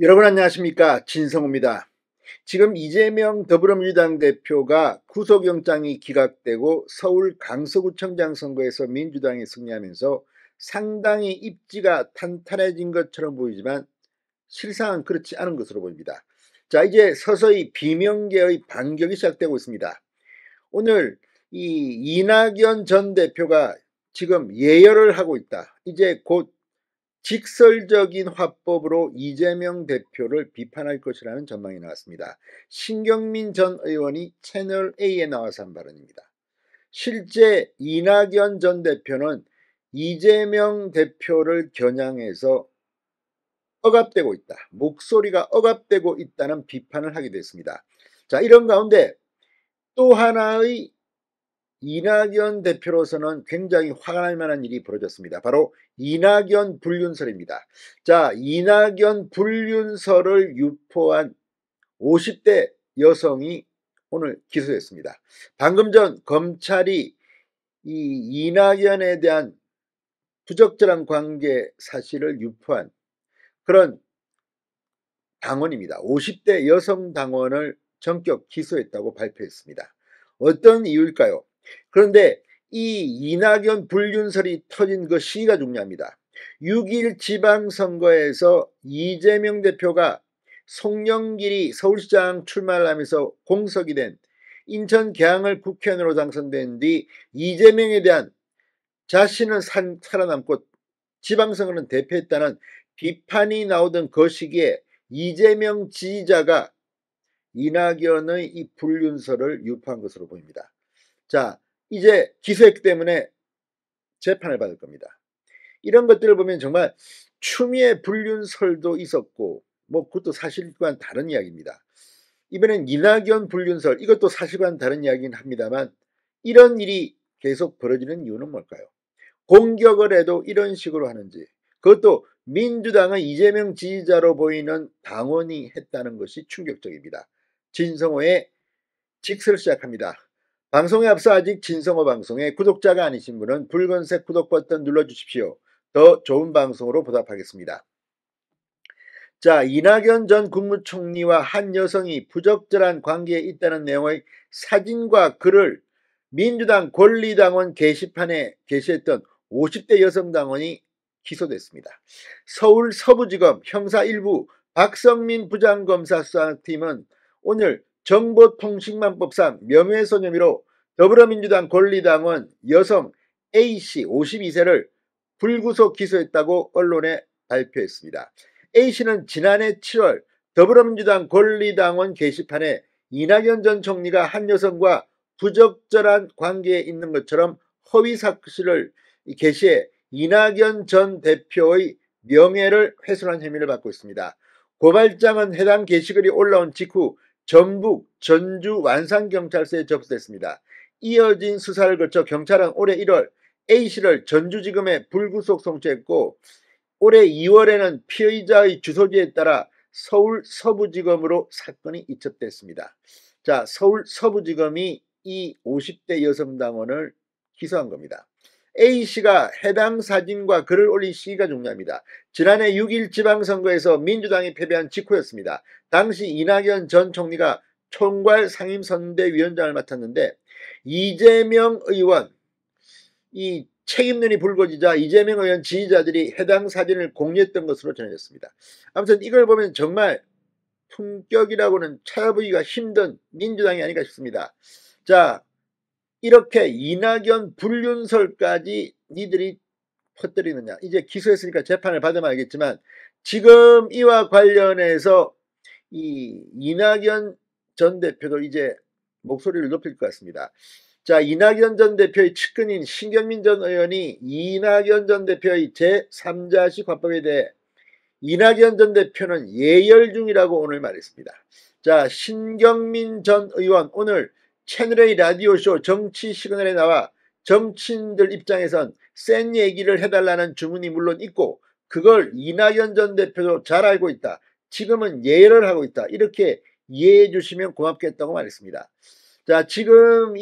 여러분 안녕하십니까, 진성호입니다. 지금 이재명 더불어민주당 대표가 구속영장이 기각되고 서울 강서구청장 선거에서 민주당이 승리하면서 상당히 입지가 탄탄해진 것처럼 보이지만 실상은 그렇지 않은 것으로 보입니다. 자, 이제 서서히 비명계의 반격이 시작되고 있습니다. 오늘 이 이낙연 전 대표가 지금 예열을 하고 있다. 이제 곧 직설적인 화법으로 이재명 대표를 비판할 것이라는 전망이 나왔습니다. 신경민 전 의원이 채널A에 나와서 한 발언입니다. 실제 이낙연 전 대표는 이재명 대표를 겨냥해서 억압되고 있다, 목소리가 억압되고 있다는 비판을 하게 됐습니다. 자, 이런 가운데 또 하나의 이낙연 대표로서는 굉장히 화가 날 만한 일이 벌어졌습니다. 바로 이낙연 불륜설입니다. 자, 이낙연 불륜설을 유포한 50대 여성이 오늘 기소됐습니다. 방금 전 검찰이 이 이낙연에 대한 부적절한 관계 사실을 유포한 그런 당원입니다. 50대 여성 당원을 전격 기소했다고 발표했습니다. 어떤 이유일까요? 그런데 이 이낙연 불륜설이 터진 그 시기가 중요합니다. 6.1 지방선거에서 이재명 대표가 송영길이 서울시장 출마를 하면서 공석이 된 인천 계양을 국회의원으로 당선된 뒤 이재명에 대한 자신은 살아남고 지방선거는 대패했다는 비판이 나오던 그 시기에 이재명 지지자가 이낙연의 이 불륜설을 유포한 것으로 보입니다. 자, 이제 기소했기 때문에 재판을 받을 겁니다. 이런 것들을 보면 정말 추미애 불륜설도 있었고 그것도 사실과는 다른 이야기입니다. 이번엔 이낙연 불륜설, 이것도 사실과는 다른 이야기긴 합니다만 이런 일이 계속 벌어지는 이유는 뭘까요? 공격을 해도 이런 식으로 하는지, 그것도 민주당의 이재명 지지자로 보이는 당원이 했다는 것이 충격적입니다. 진성호의 직설 시작합니다. 방송에 앞서 아직 진성호 방송에 구독자가 아니신 분은 붉은색 구독 버튼 눌러주십시오. 더 좋은 방송으로 보답하겠습니다. 자, 이낙연 전 국무총리와 한 여성이 부적절한 관계에 있다는 내용의 사진과 글을 민주당 권리당원 게시판에 게시했던 50대 여성 당원이 기소됐습니다. 서울 서부지검 형사 1부 박성민 부장검사 수사팀은 오늘 정보통신망법상 명예훼손 혐의로 더불어민주당 권리당원 여성 A씨 52세를 불구속 기소했다고 언론에 발표했습니다. A씨는 지난해 7월 더불어민주당 권리당원 게시판에 이낙연 전 총리가 한 여성과 부적절한 관계에 있는 것처럼 허위 사실을 게시해 이낙연 전 대표의 명예를 훼손한 혐의를 받고 있습니다. 고발장은 해당 게시글이 올라온 직후 전북 전주 완산경찰서에 접수됐습니다. 이어진 수사를 거쳐 경찰은 올해 1월 A씨를 전주지검에 불구속 송치했고 올해 2월에는 피의자의 주소지에 따라 서울 서부지검으로 사건이 이첩됐습니다. 자, 서울 서부지검이 이 50대 여성 당원을 기소한 겁니다. A씨가 해당 사진과 글을 올린 시기가 중요합니다. 지난해 6.1 지방선거에서 민주당이 패배한 직후였습니다. 당시 이낙연 전 총리가 총괄 상임선대위원장을 맡았는데 이재명 의원, 이 책임론이 불거지자 이재명 의원 지지자들이 해당 사진을 공유했던 것으로 전해졌습니다. 아무튼 이걸 보면 정말 품격이라고는 찾아보기가 힘든 민주당이 아닌가 싶습니다. 자, 이렇게 이낙연 불륜설까지 니들이 퍼뜨리느냐. 이제 기소했으니까 재판을 받으면 알겠지만 지금 이와 관련해서 이 이낙연 전 대표도 이제 목소리를 높일 것 같습니다. 자, 이낙연 전 대표의 측근인 신경민 전 의원이 이낙연 전 대표의 제3자식 화법에 대해 이낙연 전 대표는 예열 중이라고 오늘 말했습니다. 자, 신경민 전 의원 오늘 채널A 라디오쇼 정치 시그널에 나와 정치인들 입장에선 센 얘기를 해달라는 주문이 물론 있고 그걸 이낙연 전 대표도 잘 알고 있다. 지금은 예열을 하고 있다. 이렇게 이해해 주시면 고맙겠다고 말했습니다. 자, 지금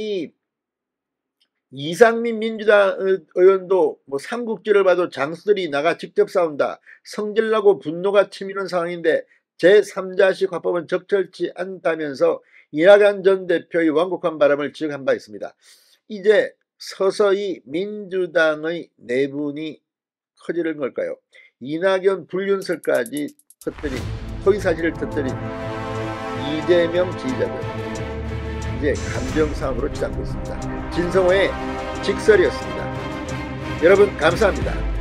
이상민 민주당 의원도 삼국지를 봐도 장수들이 나가 직접 싸운다. 성질나고 분노가 치미는 상황인데 제3자식 화법은 적절치 않다면서 이낙연 전 대표의 완곡한 바람을 지적한 바 있습니다. 이제 서서히 민주당의 내분이 커지는 걸까요? 이낙연 불륜설까지 터뜨린, 허위사실을 터뜨린 이재명 지지자들, 이제 감정싸움으로 치닫고 있습니다. 진성호의 직설이었습니다. 여러분 감사합니다.